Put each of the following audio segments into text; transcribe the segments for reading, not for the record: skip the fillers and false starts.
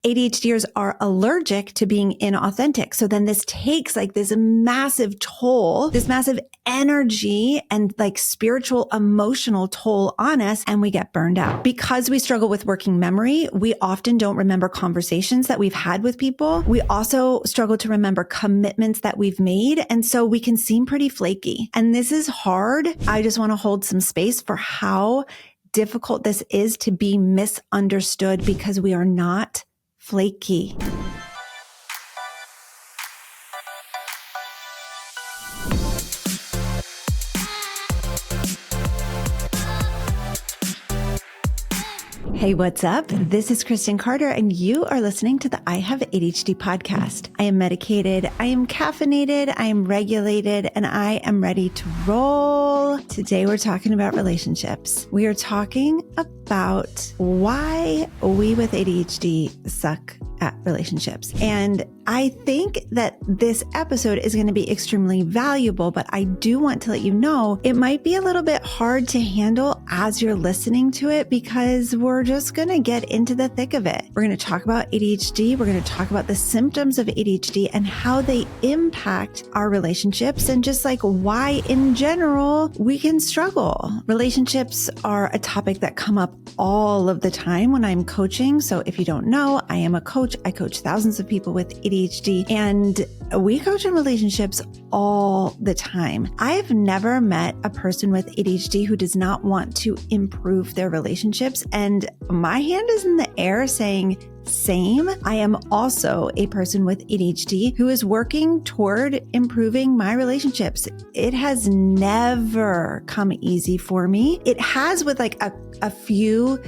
ADHDers are allergic to being inauthentic. So then this takes like this massive toll, this massive energy and like spiritual, emotional toll on us, and we get burned out. Because we struggle with working memory, we often don't remember conversations that we've had with people. We also struggle to remember commitments that we've made. And so we can seem pretty flaky. And this is hard. I just want to hold some space for how difficult this is to be misunderstood because we are not flaky. Hey, what's up? This is Kristen Carter, and you are listening to the I Have ADHD podcast. I am medicated, I am caffeinated, I am regulated, and I am ready to roll. Today, we're talking about relationships. We are talking about why we with ADHD suck at relationships. And I think that this episode is going to be extremely valuable, but I do want to let you know it might be a little bit hard to handle as you're listening to it because we're just going to get into the thick of it. We're going to talk about ADHD. We're going to talk about the symptoms of ADHD and how they impact our relationships and just like why in general we can struggle. Relationships are a topic that come up all of the time when I'm coaching. So if you don't know, I am a coach. I coach thousands of people with ADHD and we coach in relationships all the time. I've never met a person with ADHD who does not want to improve their relationships. And my hand is in the air saying, same. I am also a person with ADHD who is working toward improving my relationships. It has never come easy for me. It has with like a few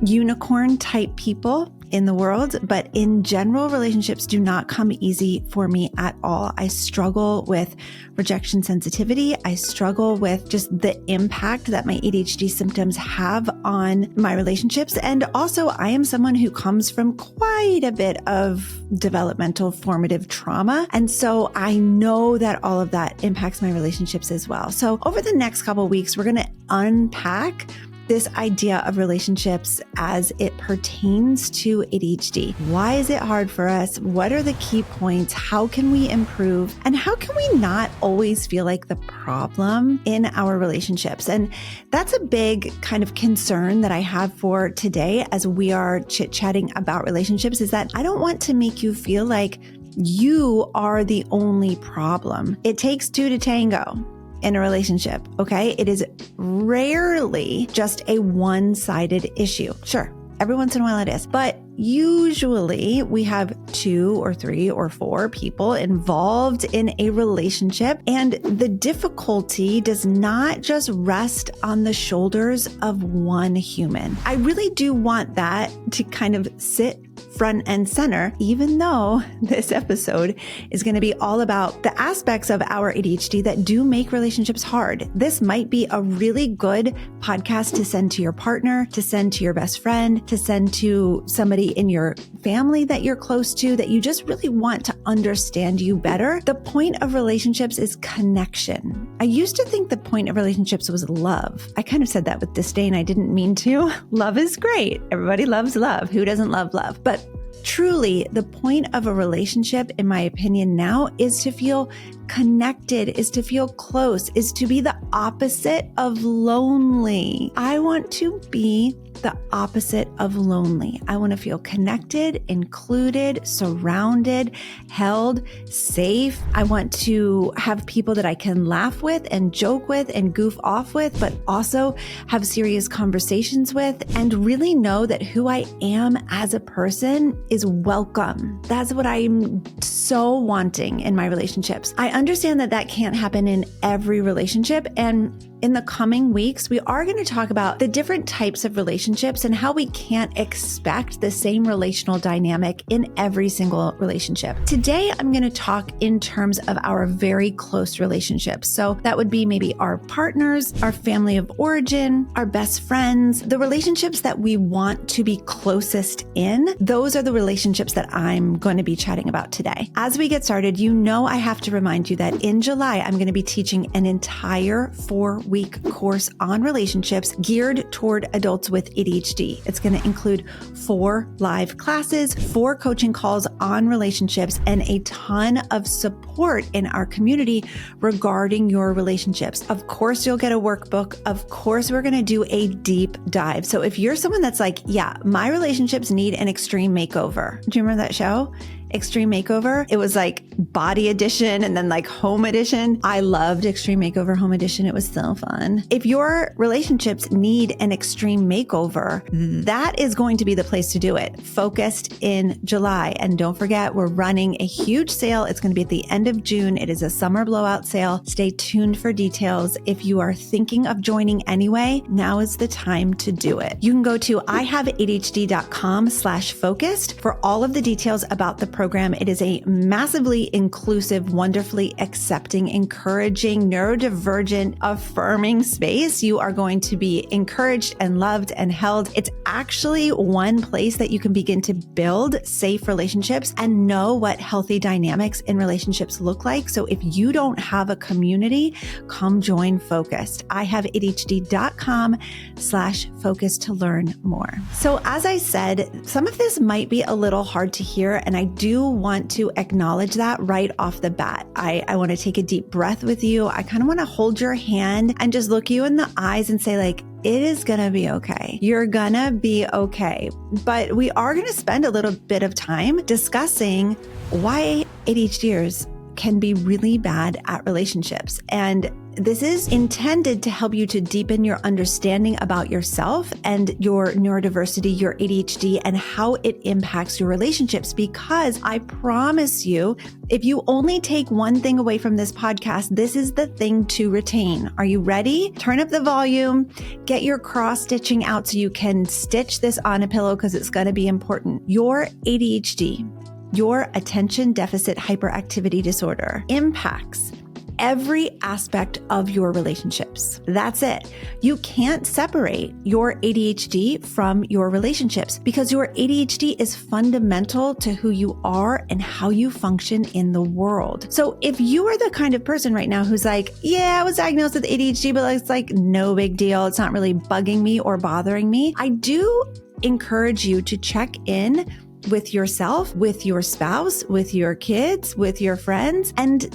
unicorn type people in the world, but in general, relationships do not come easy for me at all. I struggle with rejection sensitivity. I struggle with just the impact that my ADHD symptoms have on my relationships. And also, I am someone who comes from quite a bit of developmental formative trauma. And so I know that all of that impacts my relationships as well. So over the next couple of weeks, we're going to unpack this idea of relationships as it pertains to ADHD. Why is it hard for us? What are the key points? How can we improve? And how can we not always feel like the problem in our relationships? And that's a big kind of concern that I have for today as we are chit-chatting about relationships is that I don't want to make you feel like you are the only problem. It takes two to tango in a relationship, okay? It is rarely just a one-sided issue. Sure, every once in a while it is, but usually we have 2 or 3 or 4 people involved in a relationship, and the difficulty does not just rest on the shoulders of one human. I really do want that to kind of sit front and center, even though this episode is going to be all about the aspects of our ADHD that do make relationships hard. This might be a really good podcast to send to your partner, to send to your best friend, to send to somebody in your family that you're close to, that you just really want to understand you better. The point of relationships is connection. I used to think the point of relationships was love. I kind of said that with disdain. I didn't mean to. Love is great. Everybody loves love. Who doesn't love love? But truly, the point of a relationship, in my opinion now, is to feel connected, is to feel close, is to be the opposite of lonely. I want to be the opposite of lonely. I want to feel connected, included, surrounded, held, safe. I want to have people that I can laugh with and joke with and goof off with, but also have serious conversations with and really know that who I am as a person is welcome. That's what I'm so wanting in my relationships. I understand that that can't happen in every relationship, and in the coming weeks, we are going to talk about the different types of relationships and how we can't expect the same relational dynamic in every single relationship. Today, I'm going to talk in terms of our very close relationships. So that would be maybe our partners, our family of origin, our best friends, the relationships that we want to be closest in. Those are the relationships that I'm going to be chatting about today. As we get started, you know I have to remind you that in July, I'm going to be teaching an entire 4 6-week course on relationships geared toward adults with ADHD. It's going to include 4 live classes, 4 coaching calls on relationships, and a ton of support in our community regarding your relationships. Of course, you'll get a workbook. Of course, we're going to do a deep dive. So if you're someone that's like, yeah, my relationships need an extreme makeover. Do you remember that show? Extreme Makeover. It was like body edition and then like home edition. I loved Extreme Makeover Home Edition. It was so fun. If your relationships need an extreme makeover, that is going to be the place to do it. Focused in July. And don't forget, we're running a huge sale. It's going to be at the end of June. It is a summer blowout sale. Stay tuned for details. If you are thinking of joining anyway, now is the time to do it. You can go to ihaveadhd.com/focused for all of the details about the program. It is a massively inclusive, wonderfully accepting, encouraging, neurodivergent, affirming space. You are going to be encouraged and loved and held. It's actually one place that you can begin to build safe relationships and know what healthy dynamics in relationships look like. So if you don't have a community, come join Focused. ihaveadhd.com/focus to learn more. So as I said, some of this might be a little hard to hear, and I do want to acknowledge that right off the bat. I want to take a deep breath with you. I kind of want to hold your hand and just look you in the eyes and say, like, it is going to be okay. You're going to be okay. But we are going to spend a little bit of time discussing why ADHDers can be really bad at relationships. And this is intended to help you to deepen your understanding about yourself and your neurodiversity, your ADHD, and how it impacts your relationships. Because I promise you, if you only take one thing away from this podcast, this is the thing to retain. Are you ready? Turn up the volume, get your cross stitching out so you can stitch this on a pillow because it's going to be important. Your ADHD, your attention deficit hyperactivity disorder, impacts every aspect of your relationships. That's it. You can't separate your ADHD from your relationships because your ADHD is fundamental to who you are and how you function in the world. So if you are the kind of person right now who's like, yeah, I was diagnosed with ADHD, but it's like no big deal. It's not really bugging me or bothering me. I do encourage you to check in with yourself, with your spouse, with your kids, with your friends, and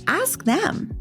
ask them.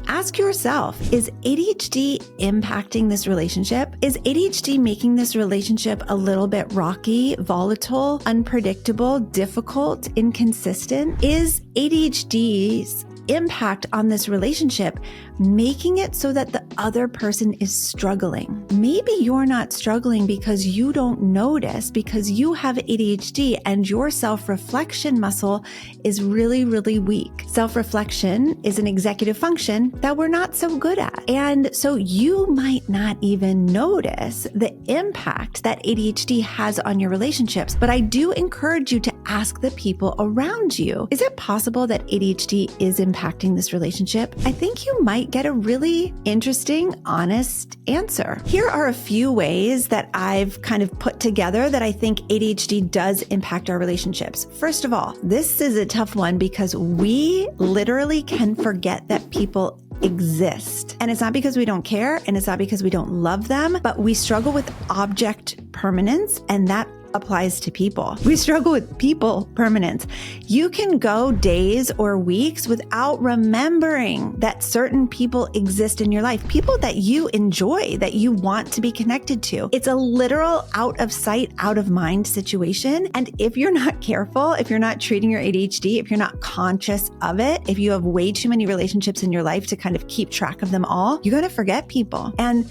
Ask yourself, is ADHD impacting this relationship? Is ADHD making this relationship a little bit rocky, volatile, unpredictable, difficult, inconsistent? Is ADHD's impact on this relationship making it so that the other person is struggling? Maybe you're not struggling because you don't notice, because you have ADHD and your self-reflection muscle is really, really weak. Self-reflection is an executive function that we're not so good at. And so you might not even notice the impact that ADHD has on your relationships. But I do encourage you to ask the people around you, is it possible that ADHD is impacting this relationship? I think you might get a really interesting, honest answer. Here are a few ways that I've kind of put together that I think ADHD does impact our relationships. First of all, this is a tough one because we literally can forget that people exist. And it's not because we don't care and it's not because we don't love them, but we struggle with object permanence, and that applies to people. We struggle with people permanence. You can go days or weeks without remembering that certain people exist in your life, people that you enjoy, that you want to be connected to. It's a literal out of sight, out of mind situation. And if you're not careful, if you're not treating your ADHD, if you're not conscious of it, if you have way too many relationships in your life to kind of keep track of them all, you're going to forget people. And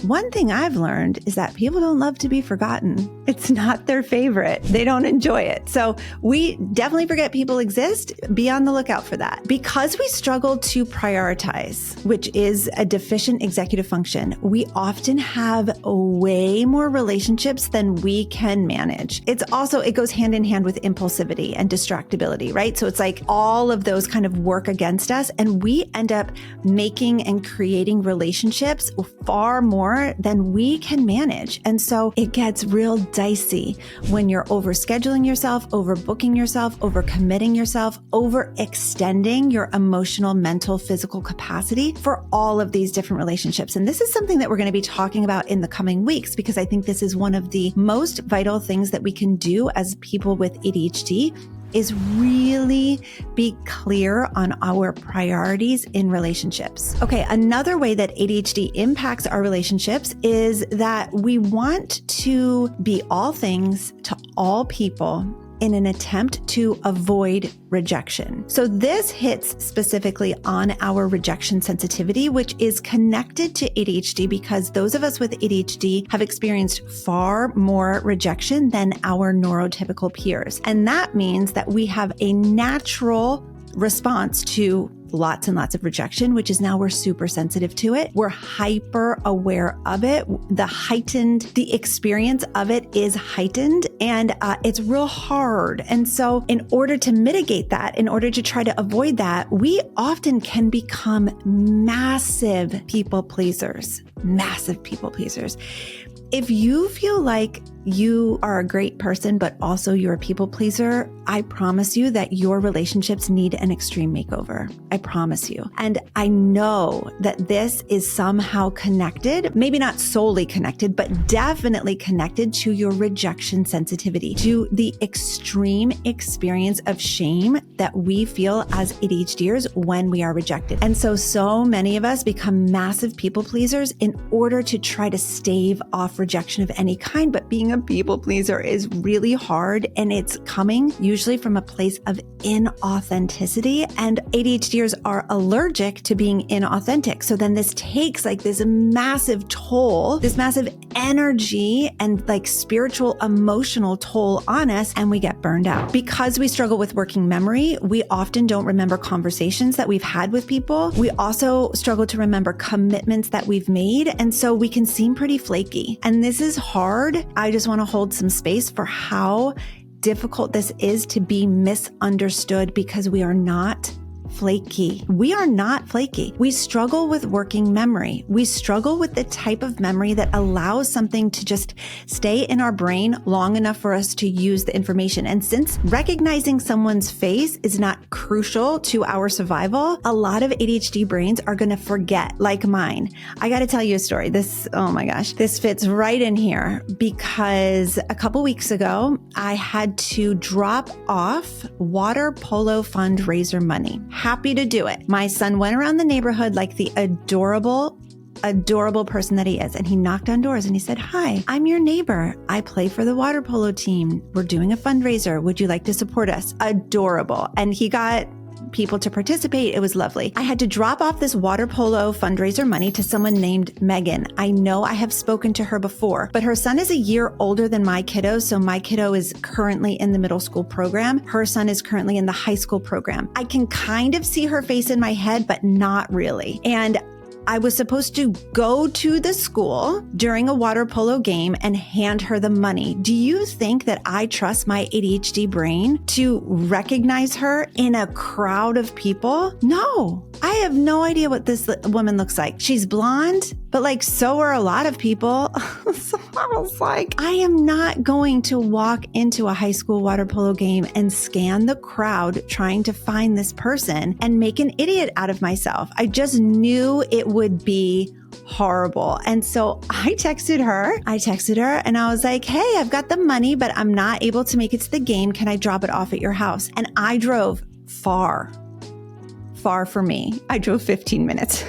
one thing I've learned is that people don't love to be forgotten. It's not their favorite. They don't enjoy it. So we definitely forget people exist. Be on the lookout for that. Because we struggle to prioritize, which is a deficient executive function, we often have way more relationships than we can manage. It goes hand in hand with impulsivity and distractibility, right? So it's like all of those kind of work against us, and we end up making and creating relationships far more than we can manage. And so it gets real dicey when you're overscheduling yourself, overbooking yourself, overcommitting yourself, overextending your emotional, mental, physical capacity for all of these different relationships. And this is something that we're going to be talking about in the coming weeks, because I think this is one of the most vital things that we can do as people with ADHD is really be clear on our priorities in relationships. Okay, another way that ADHD impacts our relationships is that we want to be all things to all people in an attempt to avoid rejection. So this hits specifically on our rejection sensitivity, which is connected to ADHD because those of us with ADHD have experienced far more rejection than our neurotypical peers. And that means that we have a natural response to lots and lots of rejection, which is now we're super sensitive to it. We're hyper aware of it. The experience of it is heightened, and it's real hard. And so in order to mitigate that, in order to try to avoid that, we often can become massive people pleasers. If you feel like you are a great person, but also you're a people pleaser, I promise you that your relationships need an extreme makeover. I promise you. And I know that this is somehow connected, maybe not solely connected, but definitely connected to your rejection sensitivity, to the extreme experience of shame that we feel as ADHDers when we are rejected. And so many of us become massive people pleasers in order to try to stave off rejection of any kind, but being a people pleaser is really hard, and it's coming usually from a place of inauthenticity, and ADHDers are allergic to being inauthentic. So then this takes like this massive toll, this massive energy and like spiritual, emotional toll on us, and we get burned out. Because we struggle with working memory, we often don't remember conversations that we've had with people. We also struggle to remember commitments that we've made, and so we can seem pretty flaky. And this is hard. I just want to hold some space for how difficult this is to be misunderstood because we are not flaky. We are not flaky. We struggle with working memory. We struggle with the type of memory that allows something to just stay in our brain long enough for us to use the information. And since recognizing someone's face is not crucial to our survival, a lot of ADHD brains are going to forget, like mine. I got to tell you a story. Oh my gosh, this fits right in here because a couple weeks ago, I had to drop off water polo fundraiser money. Happy to do it. My son went around the neighborhood like the adorable person that he is. And he knocked on doors and he said, "Hi, I'm your neighbor. I play for the water polo team. We're doing a fundraiser. Would you like to support us?" Adorable. And he got people to participate. It was lovely. I had to drop off this water polo fundraiser money to someone named Megan. I know I have spoken to her before, but her son is a year older than my kiddo. So my kiddo is currently in the middle school program. Her son is currently in the high school program. I can kind of see her face in my head, but not really. And I was supposed to go to the school during a water polo game and hand her the money. Do you think that I trust my ADHD brain to recognize her in a crowd of people? No, I have no idea what this woman looks like. She's blonde, but like so are a lot of people. So I was like, I am not going to walk into a high school water polo game and scan the crowd trying to find this person and make an idiot out of myself. I just knew it would be horrible. And so I texted her and I was like, "Hey, I've got the money, but I'm not able to make it to the game. Can I drop it off at your house?" And I drove far for me. I drove 15 minutes.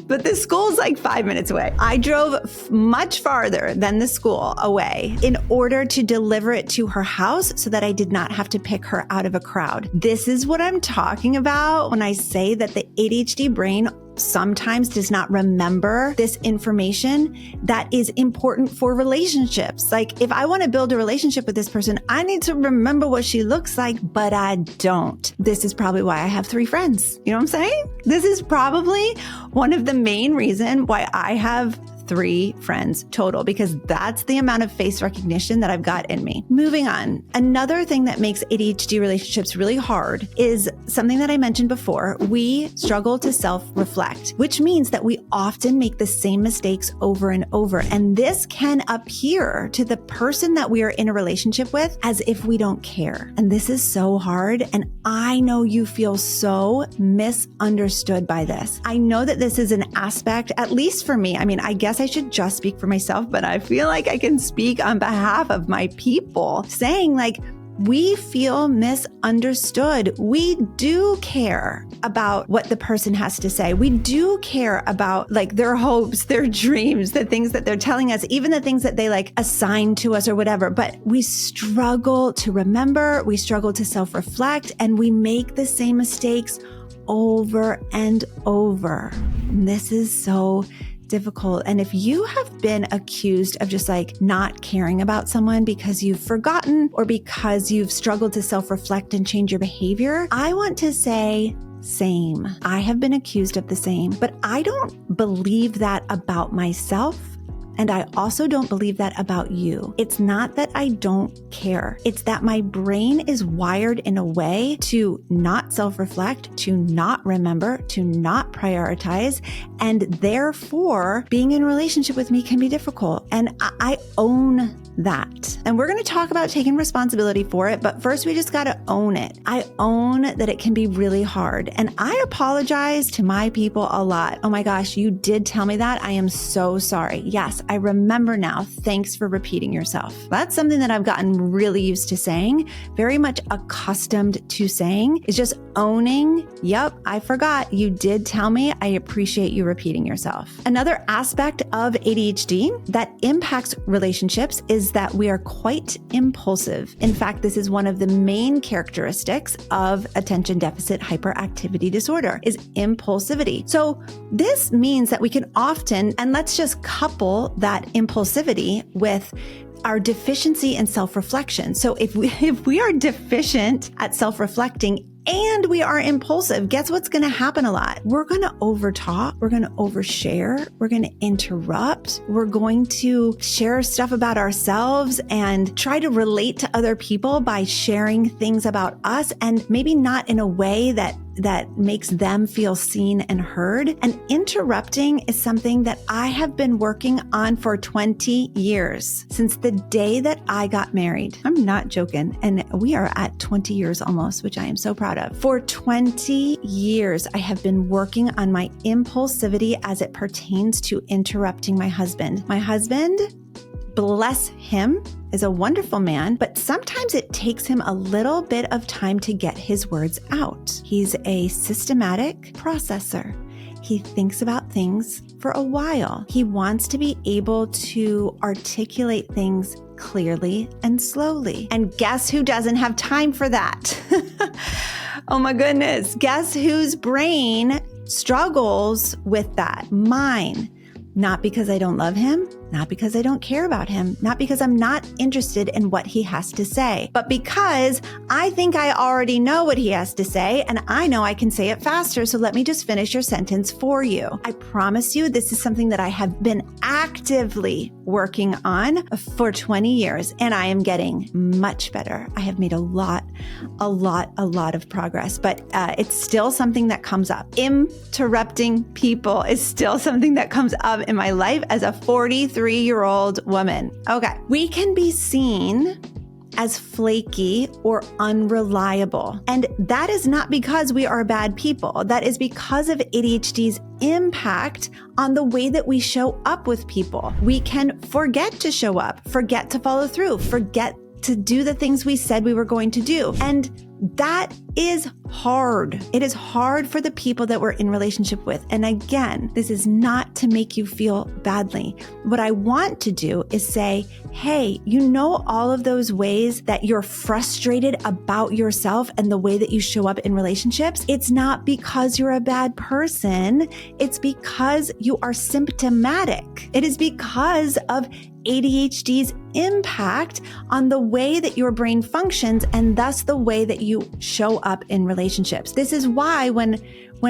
But the school's like 5 minutes away. I drove much farther than the school away in order to deliver it to her house so that I did not have to pick her out of a crowd. This is what I'm talking about when I say that the ADHD brain sometimes does not remember this information that is important for relationships. Like if I want to build a relationship with this person, I need to remember what she looks like, but I don't. This is probably why I have 3 friends. You know what I'm saying? This is probably one of the main reasons why I have 3 friends total, because that's the amount of face recognition that I've got in me. Moving on. Another thing that makes ADHD relationships really hard is something that I mentioned before. We struggle to self-reflect, which means that we often make the same mistakes over and over. And this can appear to the person that we are in a relationship with as if we don't care. And this is so hard. And I know you feel so misunderstood by this. I know that this is an aspect, at least for me. I mean, I guess I should just speak for myself, but I feel like I can speak on behalf of my people, saying like, we feel misunderstood. We do care about what the person has to say. We do care about like their hopes, their dreams, the things that they're telling us, even the things that they like assign to us or whatever. But we struggle to remember, we struggle to self-reflect, and we make the same mistakes over and over. And this is so difficult. And if you have been accused of just like not caring about someone because you've forgotten or because you've struggled to self-reflect and change your behavior, I want to say same. I have been accused of the same, but I don't believe that about myself. And I also don't believe that about you. It's not that I don't care. It's that my brain is wired in a way to not self-reflect, to not remember, to not prioritize. And therefore, being in a relationship with me can be difficult. And I own that. And we're going to talk about taking responsibility for it. But first, we just got to own it. I own that it can be really hard. And I apologize to my people a lot. Oh my gosh, you did tell me that. I am so sorry. Yes, I remember now. Thanks for repeating yourself. That's something that I've gotten really used to saying, very much accustomed to saying, is just owning, yep, I forgot. You did tell me. I appreciate you repeating yourself. Another aspect of ADHD that impacts relationships is that we are quite impulsive. In fact, this is one of the main characteristics of attention deficit hyperactivity disorder is impulsivity. So this means that we can often, and let's just couple that impulsivity with our deficiency in self-reflection. So if we are deficient at self-reflecting and we are impulsive, guess what's going to happen a lot? We're going to overtalk. We're going to overshare. We're going to interrupt. We're going to share stuff about ourselves and try to relate to other people by sharing things about us, and maybe not in a way that makes them feel seen and heard. And interrupting is something that I have been working on for 20 years, since the day that I got married. I'm not joking. And we are at 20 years almost, which I am so proud of. For 20 years, I have been working on my impulsivity as it pertains to interrupting my husband. My husband, bless him, is a wonderful man, but sometimes it takes him a little bit of time to get his words out. He's a systematic processor. He thinks about things for a while. He wants to be able to articulate things clearly and slowly. And guess who doesn't have time for that? Oh my goodness. Guess whose brain struggles with that? Mine. Not because I don't love him, not because I don't care about him, not because I'm not interested in what he has to say, but because I think I already know what he has to say and I know I can say it faster. So let me just finish your sentence for you. I promise you, this is something that I have been actively working on for 20 years, and I am getting much better. I have made a lot of progress, but it's still something that comes up. Interrupting people is still something that comes up in my life as a 43-year-old woman. Okay. We can be seen as flaky or unreliable. And that is not because we are bad people. That is because of ADHD's impact on the way that we show up with people. We can forget to show up, forget to follow through, forget to do the things we said we were going to do. And that is hard. It is hard for the people that we're in relationship with. And again, this is not to make you feel badly. What I want to do is say, hey, you know, all of those ways that you're frustrated about yourself and the way that you show up in relationships, it's not because you're a bad person. It's because you are symptomatic. It is because of ADHD's impact on the way that your brain functions and thus the way that you show up in relationships. This is why when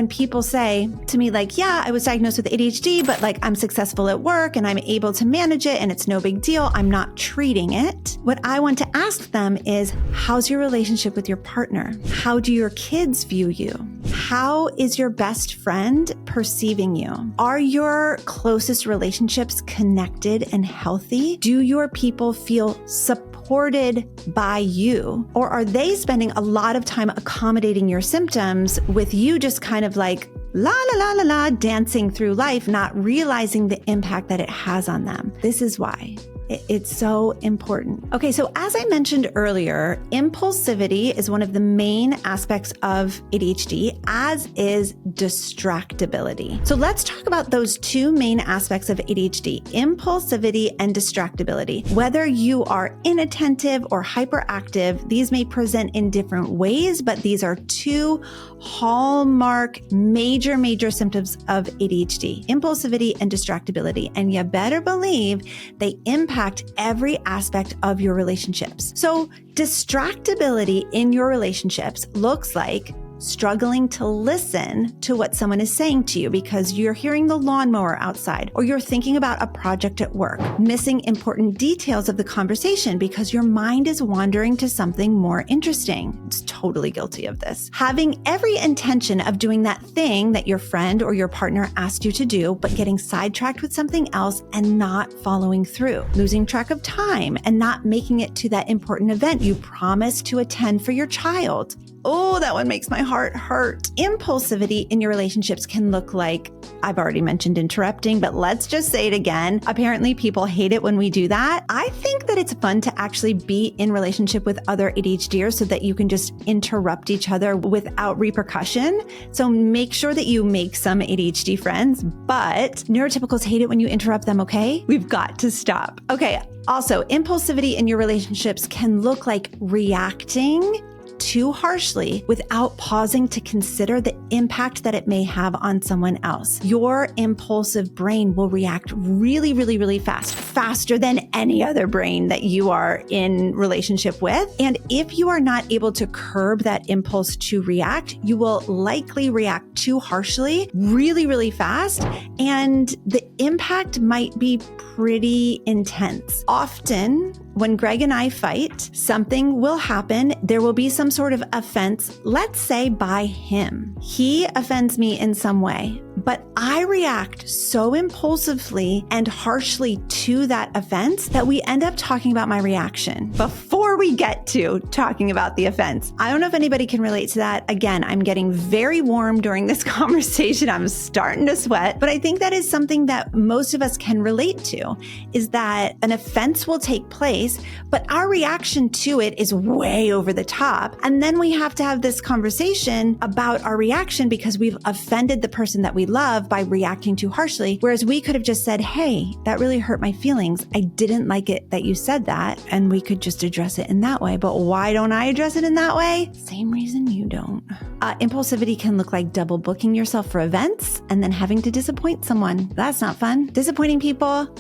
people say to me, like, yeah, I was diagnosed with ADHD, but like I'm successful at work and I'm able to manage it and it's no big deal, I'm not treating it. What I want to ask them is, how's your relationship with your partner? How do your kids view you? How is your best friend perceiving you? Are your closest relationships connected and healthy? Do your people feel supported by you? Or are they spending a lot of time accommodating your symptoms with you just kind of like la la la la la dancing through life, not realizing the impact that it has on them? This is why it's so important. Okay, so as I mentioned earlier, impulsivity is one of the main aspects of ADHD, as is distractibility. So let's talk about those two main aspects of ADHD, impulsivity and distractibility. Whether you are inattentive or hyperactive, these may present in different ways, but these are two hallmark major symptoms of ADHD, impulsivity and distractibility. And you better believe they impact every aspect of your relationships. So distractibility in your relationships looks like struggling to listen to what someone is saying to you because you're hearing the lawnmower outside, or you're thinking about a project at work, missing important details of the conversation because your mind is wandering to something more interesting. It's totally guilty of this. Having every intention of doing that thing that your friend or your partner asked you to do, but getting sidetracked with something else and not following through, losing track of time and not making it to that important event you promised to attend for your child. Oh, that one makes my heart hurt. Impulsivity in your relationships can look like, I've already mentioned interrupting, but let's just say it again. Apparently people hate it when we do that. I think that it's fun to actually be in relationship with other ADHDers so that you can just interrupt each other without repercussion. So make sure that you make some ADHD friends, but neurotypicals hate it when you interrupt them, okay? We've got to stop. Okay. Also, impulsivity in your relationships can look like reacting too harshly without pausing to consider the impact that it may have on someone else. Your impulsive brain will react really fast, faster than any other brain that you are in relationship with. And if you are not able to curb that impulse to react, you will likely react too harshly, really fast, and the impact might be pretty intense. Often, when Greg and I fight, something will happen. There will be some sort of offense, let's say by him. He offends me in some way, but I react so impulsively and harshly to that offense that we end up talking about my reaction before we get to talking about the offense. I don't know if anybody can relate to that. Again, I'm getting very warm during this conversation. I'm starting to sweat, but I think that is something that most of us can relate to, is that an offense will take place, but our reaction to it is way over the top. And then we have to have this conversation about our reaction because we've offended the person that we love by reacting too harshly. Whereas we could have just said, hey, that really hurt my feelings. I didn't like it that you said that. And we could just address it in that way. But why don't I address it in that way? Same reason you don't. Impulsivity can look like double booking yourself for events and then having to disappoint someone. That's not fun. Disappointing people,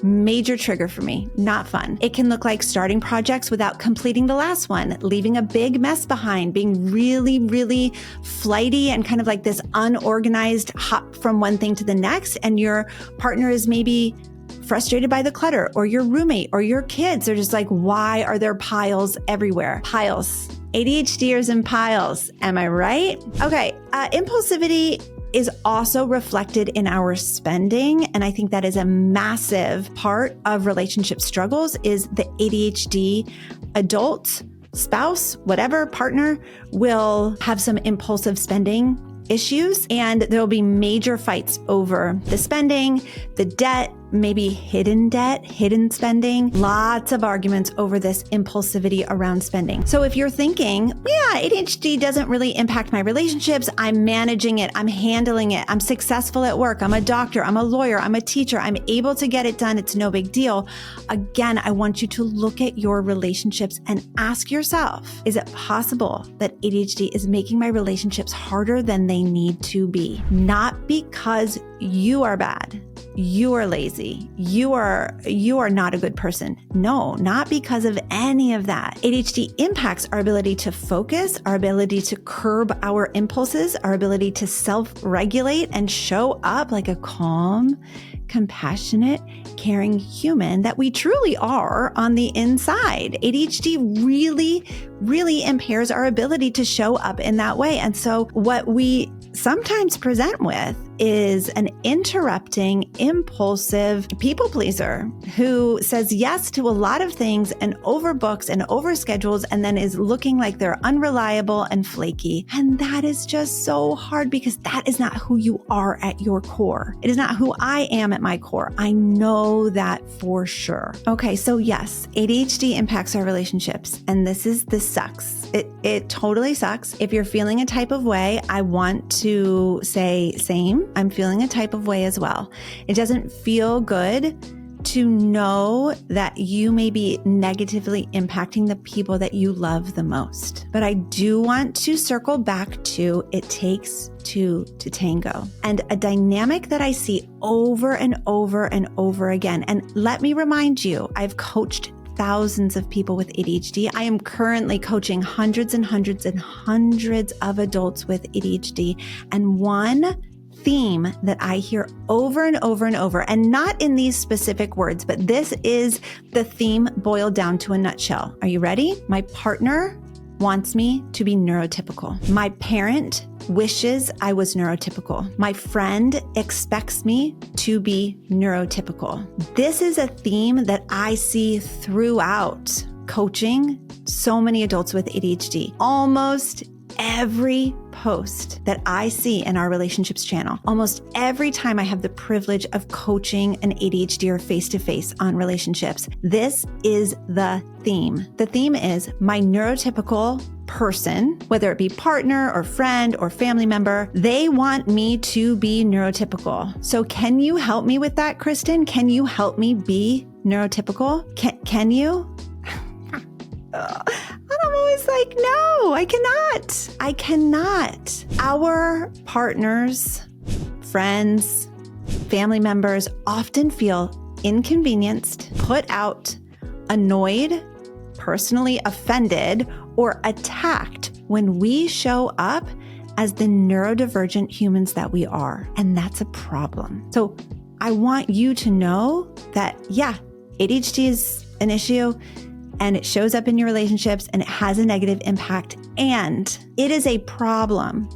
major trigger for me. Not fun. It can look like starting projects without completing the last one, leaving a big mess behind, being really flighty and kind of like this unorganized hop from one thing to the next. And your partner is maybe frustrated by the clutter, or your roommate or your kids are just like, why are there piles everywhere? Piles. ADHDers and piles. Am I right? Okay. Impulsivity is also reflected in our spending. And I think that is a massive part of relationship struggles, is the ADHD adult, spouse, whatever, partner will have some impulsive spending issues, and there'll be major fights over the spending, the debt, maybe hidden debt, hidden spending, lots of arguments over this impulsivity around spending. So if you're thinking, yeah, ADHD doesn't really impact my relationships, I'm managing it, I'm handling it, I'm successful at work, I'm a doctor, I'm a lawyer, I'm a teacher, I'm able to get it done, it's no big deal. Again, I want you to look at your relationships and ask yourself, is it possible that ADHD is making my relationships harder than they need to be? Not because you are bad, you are lazy. You are not a good person. No, not because of any of that. ADHD impacts our ability to focus, our ability to curb our impulses, our ability to self-regulate and show up like a calm, compassionate, caring human that we truly are on the inside. ADHD really impairs our ability to show up in that way. And so what we sometimes present with is an interrupting, impulsive people pleaser who says yes to a lot of things and overbooks and overschedules and then is looking like they're unreliable and flaky. And that is just so hard because that is not who you are at your core. It is not who I am at my core. I know that for sure. Okay, so yes, ADHD impacts our relationships, and this sucks. It totally sucks. If you're feeling a type of way, I want to say same. I'm feeling a type of way as well. It doesn't feel good to know that you may be negatively impacting the people that you love the most. But I do want to circle back to it takes two to tango, and a dynamic that I see over and over and over again. And let me remind you, I've coached thousands of people with ADHD. I am currently coaching hundreds and hundreds and hundreds of adults with ADHD. And one theme that I hear over and over and over, and not in these specific words, but this is the theme boiled down to a nutshell. Are you ready? My partner wants me to be neurotypical. My parent wishes I was neurotypical. My friend expects me to be neurotypical. This is a theme that I see throughout coaching so many adults with ADHD. Almost every post that I see in our relationships channel, almost every time I have the privilege of coaching an ADHD or face-to-face on relationships, this is the theme. The theme is my neurotypical person, whether it be partner or friend or family member, they want me to be neurotypical. So can you help me with that, Kristen? Can you help me be neurotypical? Can you? I'm always like, no, I cannot. Our partners, friends, family members often feel inconvenienced, put out, annoyed, personally offended, or attacked when we show up as the neurodivergent humans that we are. And that's a problem. So I want you to know that, yeah, ADHD is an issue, and it shows up in your relationships and it has a negative impact. And it is a problem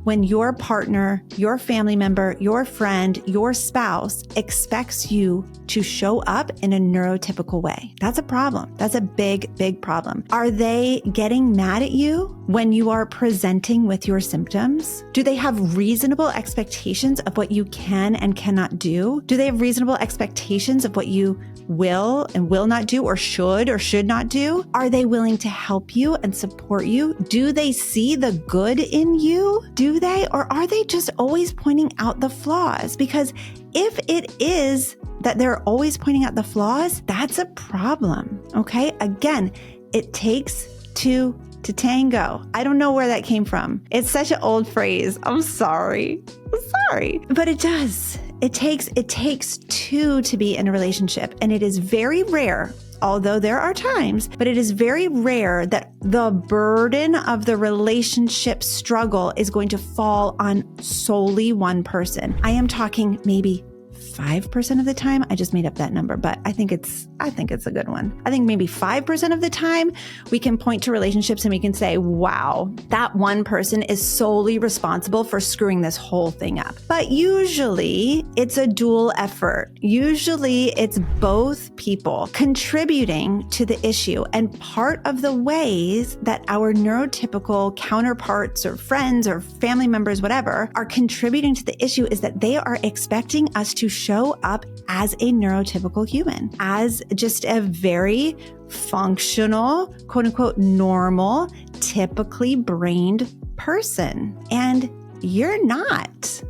when your partner, your family member, your friend, your spouse expects you to show up in a neurotypical way. That's a problem. That's a big, big problem. Are they getting mad at you when you are presenting with your symptoms? Do they have reasonable expectations of what you can and cannot do? Do they have reasonable expectations of what you will and will not do, or should not do? Are they willing to help you and support you? Do they see the good in you? Do they? Or are they just always pointing out the flaws? Because if it is that they're always pointing out the flaws, that's a problem. Okay. Again, it takes two to tango. I don't know where that came from. It's such an old phrase. I'm sorry. But it does. It takes two to be in a relationship. And it is very rare, although there are times, but it is very rare that the burden of the relationship struggle is going to fall on solely one person. I am talking maybe 5% of the time. I just made up that number, but I think it's a good one. I think maybe 5% of the time we can point to relationships and we can say, wow, that one person is solely responsible for screwing this whole thing up. But usually it's a dual effort. Usually it's both people contributing to the issue. And part of the ways that our neurotypical counterparts or friends or family members, whatever, are contributing to the issue is that they are expecting us to show up as a neurotypical human, as just a very functional, quote unquote, normal, typically brained person. And you're not.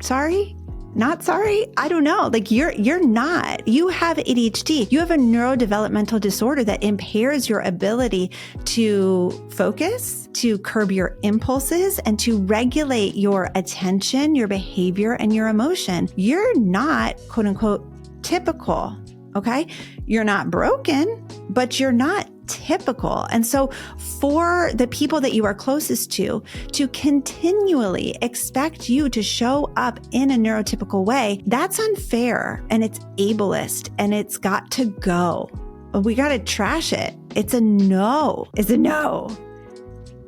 Sorry? Not sorry? I don't know. Like you're not. You have ADHD. You have a neurodevelopmental disorder that impairs your ability to focus, to curb your impulses, and to regulate your attention, your behavior, and your emotion. You're not, quote unquote, typical. Okay? You're not broken, but you're not typical. And so for the people that you are closest to continually expect you to show up in a neurotypical way, that's unfair and it's ableist and it's got to go. We got to trash it. It's a no. It's a no.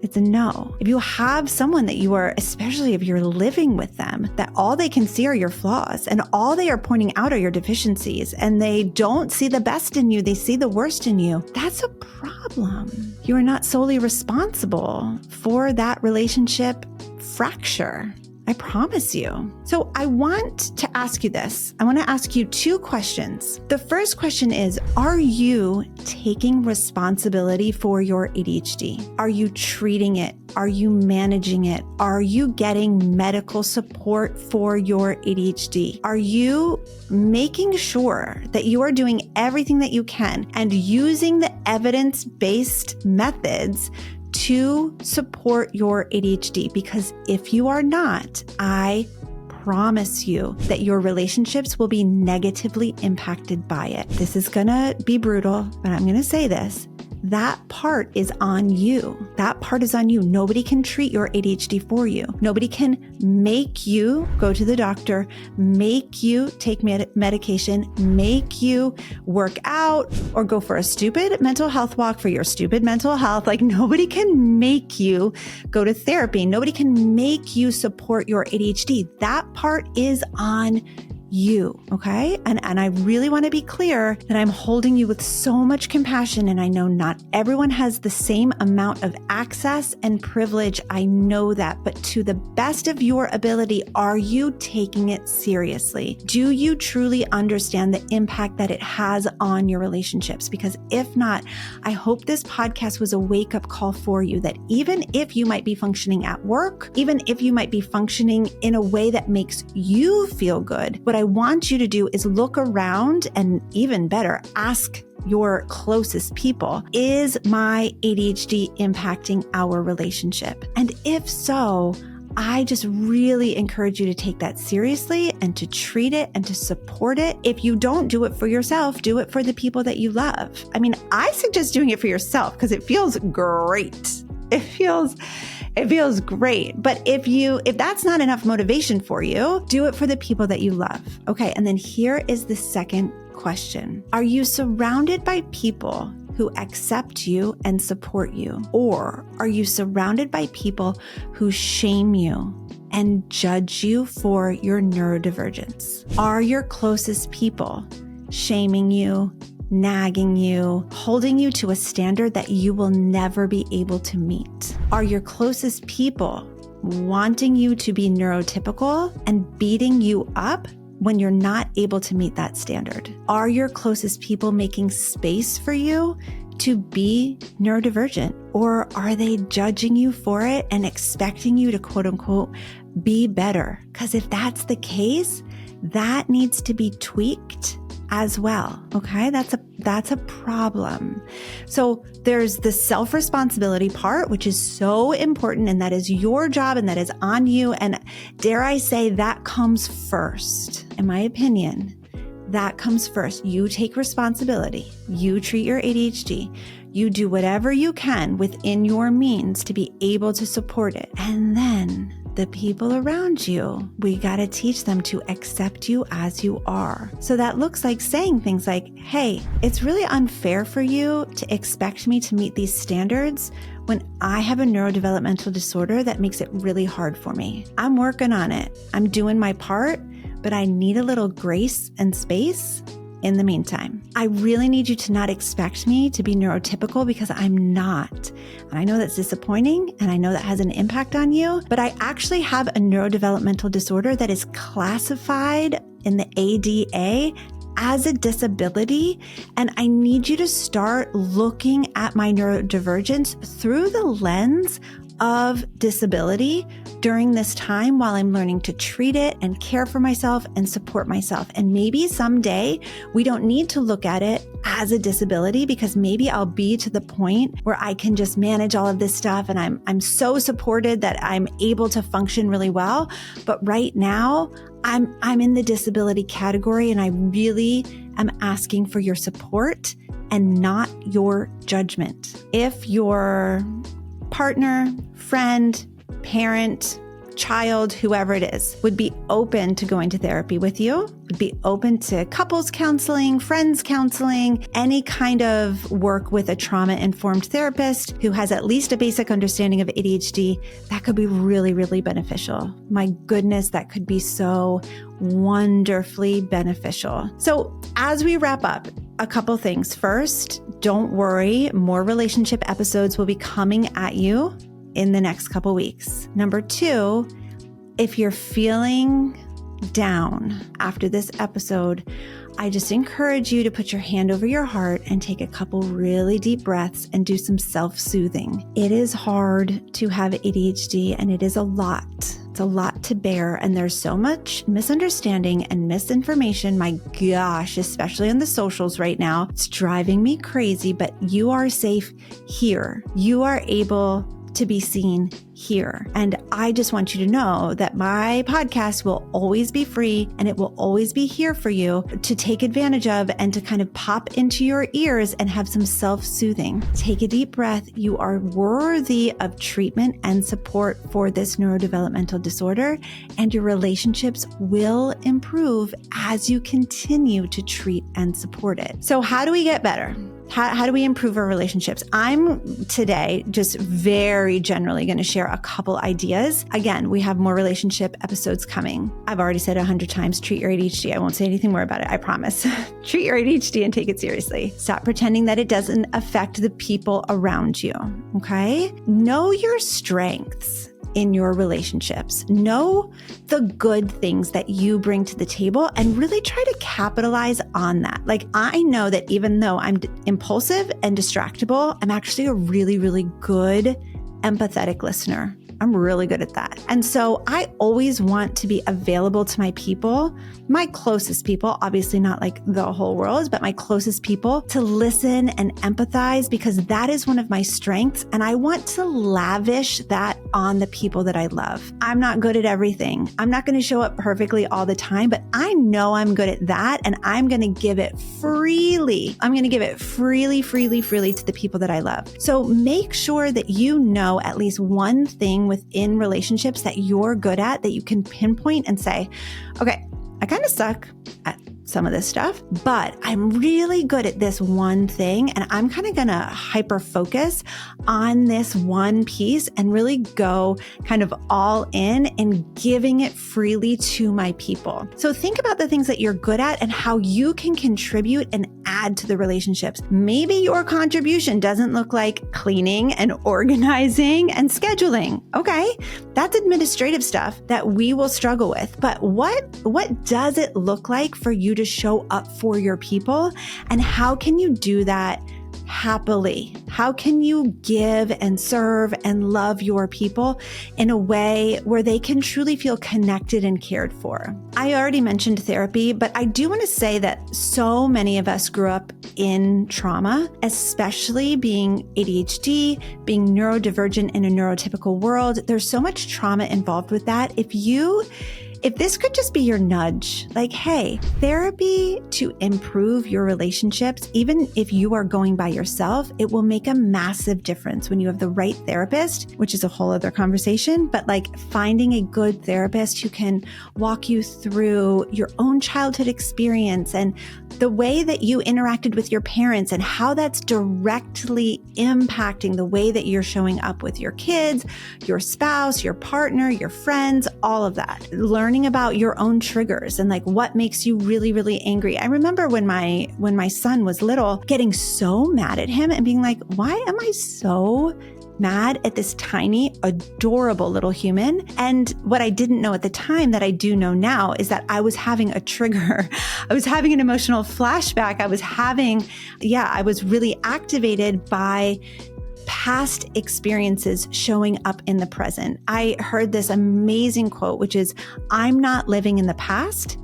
It's a no. If you have someone that you are, especially if you're living with them, that all they can see are your flaws and all they are pointing out are your deficiencies and they don't see the best in you, they see the worst in you, that's a problem. You are not solely responsible for that relationship fracture. I promise you. So I want to ask you this. I want to ask you two questions. The first question is, are you taking responsibility for your ADHD? Are you treating it? Are you managing it? Are you getting medical support for your ADHD? Are you making sure that you are doing everything that you can and using the evidence-based methods to support your ADHD? Because if you are not, I promise you that your relationships will be negatively impacted by it. This is gonna be brutal, but I'm gonna say this. That part is on you. That part is on you. Nobody can treat your ADHD for you. Nobody can make you go to the doctor, make you take medication, make you work out, or go for a stupid mental health walk for your stupid mental health. Like nobody can make you go to therapy. Nobody can make you support your ADHD. That part is on you. Okay. And I really want to be clear that I'm holding you with so much compassion. And I know not everyone has the same amount of access and privilege. I know that, but to the best of your ability, are you taking it seriously? Do you truly understand the impact that it has on your relationships? Because if not, I hope this podcast was a wake-up call for you that even if you might be functioning at work, even if you might be functioning in a way that makes you feel good, what I want you to do is look around and even better, ask your closest people, is my ADHD impacting our relationship? And if so, I just really encourage you to take that seriously and to treat it and to support it. If you don't do it for yourself, do it for the people that you love. I mean, I suggest doing it for yourself because it feels great. It feels great. But if that's not enough motivation for you, do it for the people that you love. Okay. And then here is the second question. Are you surrounded by people who accept you and support you? Or are you surrounded by people who shame you and judge you for your neurodivergence? Are your closest people shaming you, nagging you, holding you to a standard that you will never be able to meet? Are your closest people wanting you to be neurotypical and beating you up when you're not able to meet that standard? Are your closest people making space for you to be neurodivergent? Or are they judging you for it and expecting you to quote unquote be better? Because if that's the case, that needs to be tweaked as well. Okay. That's a problem. So there's the self-responsibility part, which is so important. And that is your job and that is on you. And dare I say that comes first. In my opinion, that comes first. You take responsibility. You treat your ADHD. You do whatever you can within your means to be able to support it. And then the people around you, we got to teach them to accept you as you are. So that looks like saying things like, hey, it's really unfair for you to expect me to meet these standards when I have a neurodevelopmental disorder that makes it really hard for me. I'm working on it. I'm doing my part, but I need a little grace and space in the meantime. I really need you to not expect me to be neurotypical because I'm not. And I know that's disappointing and I know that has an impact on you, but I actually have a neurodevelopmental disorder that is classified in the ADA as a disability. And I need you to start looking at my neurodivergence through the lens of disability during this time while I'm learning to treat it and care for myself and support myself. And maybe someday we don't need to look at it as a disability, because maybe I'll be to the point where I can just manage all of this stuff and I'm so supported that I'm able to function really well. But right now I'm in the disability category, and I really am asking for your support and not your judgment. If your partner, friend, parent, child, whoever it is, would be open to going to therapy with you, would be open to couples counseling, friends counseling, any kind of work with a trauma-informed therapist who has at least a basic understanding of ADHD, that could be really, really beneficial. My goodness, that could be so wonderfully beneficial. So as we wrap up, a couple things. First, don't worry, more relationship episodes will be coming at you in the next couple weeks. Number two, if you're feeling down after this episode, I just encourage you to put your hand over your heart and take a couple really deep breaths and do some self-soothing. It is hard to have ADHD, and it is a lot. It's a lot to bear, and there's so much misunderstanding and misinformation. My gosh, especially on the socials right now. It's driving me crazy, but you are safe here. You are able to be seen here. And I just want you to know that my podcast will always be free, and it will always be here for you to take advantage of and to kind of pop into your ears and have some self-soothing. Take a deep breath. You are worthy of treatment and support for this neurodevelopmental disorder, and your relationships will improve as you continue to treat and support it. So how do we get better? How do we improve our relationships? I'm today just very generally going to share a couple ideas. Again, we have more relationship episodes coming. I've already said 100 times, treat your ADHD. I won't say anything more about it. I promise. Treat your ADHD and take it seriously. Stop pretending that it doesn't affect the people around you. Okay? Know your strengths in your relationships. Know the good things that you bring to the table and really try to capitalize on that. Like, I know that even though I'm impulsive and distractible, I'm actually a really, really good empathetic listener. I'm really good at that. And so I always want to be available to my people, my closest people, obviously not like the whole world, but my closest people, to listen and empathize, because that is one of my strengths. And I want to lavish that on the people that I love. I'm not good at everything. I'm not going to show up perfectly all the time, but I know I'm good at that. And I'm going to give it freely. I'm going to give it freely to the people that I love. So make sure that you know at least one thing within relationships that you're good at, that you can pinpoint and say, okay, I kind of suck at some of this stuff, but I'm really good at this one thing. And I'm kind of going to hyper focus on this one piece and really go kind of all in and giving it freely to my people. So think about the things that you're good at and how you can contribute and add to the relationships. Maybe your contribution doesn't look like cleaning and organizing and scheduling. Okay, that's administrative stuff that we will struggle with. But what does it look like for you to show up for your people? And how can you do that happily? How can you give and serve and love your people in a way where they can truly feel connected and cared for? I already mentioned therapy, but I do want to say that so many of us grew up in trauma, especially being ADHD, being neurodivergent in a neurotypical world. There's so much trauma involved with that. If this could just be your nudge, like, hey, therapy to improve your relationships, even if you are going by yourself, it will make a massive difference when you have the right therapist, which is a whole other conversation. But like finding a good therapist who can walk you through your own childhood experience and the way that you interacted with your parents and how that's directly impacting the way that you're showing up with your kids, your spouse, your partner, your friends, all of that. Learning about your own triggers and like what makes you really, really angry. I remember when my son was little, getting so mad at him and being like, why am I so mad at this tiny, adorable little human? And what I didn't know at the time that I do know now is that I was having a trigger. I was having an emotional flashback. I was really activated by past experiences showing up in the present. I heard this amazing quote, which is, I'm not living in the past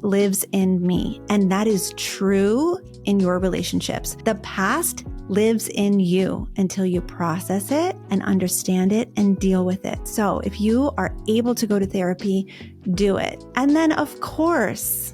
lives in me. And that is true in your relationships. The past lives in you until you process it and understand it and deal with it. So if you are able to go to therapy, do it. And then of course,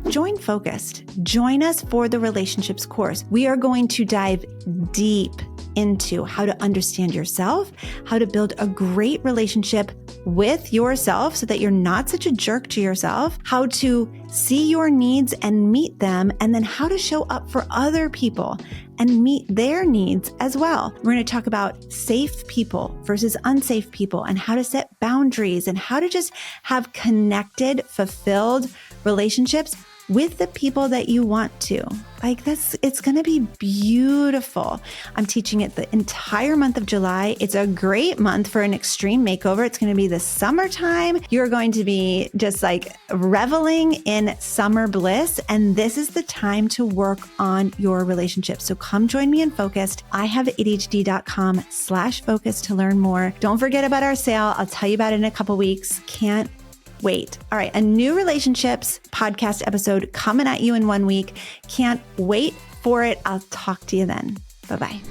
join Focused. Join us for the relationships course. We are going to dive deep into how to understand yourself, how to build a great relationship with yourself so that you're not such a jerk to yourself, how to see your needs and meet them, and then how to show up for other people and meet their needs as well. We're going to talk about safe people versus unsafe people and how to set boundaries and how to just have connected, fulfilled relationships with the people that you want to. It's going to be beautiful. I'm teaching it the entire month of July. It's a great month for an extreme makeover. It's going to be the summertime. You're going to be just reveling in summer bliss. And this is the time to work on your relationship. So come join me in Focused. IHaveADHD.com/focus to learn more. Don't forget about our sale. I'll tell you about it in a couple weeks. Can't wait. All right. A new relationships podcast episode coming at you in 1 week. Can't wait for it. I'll talk to you then. Bye-bye.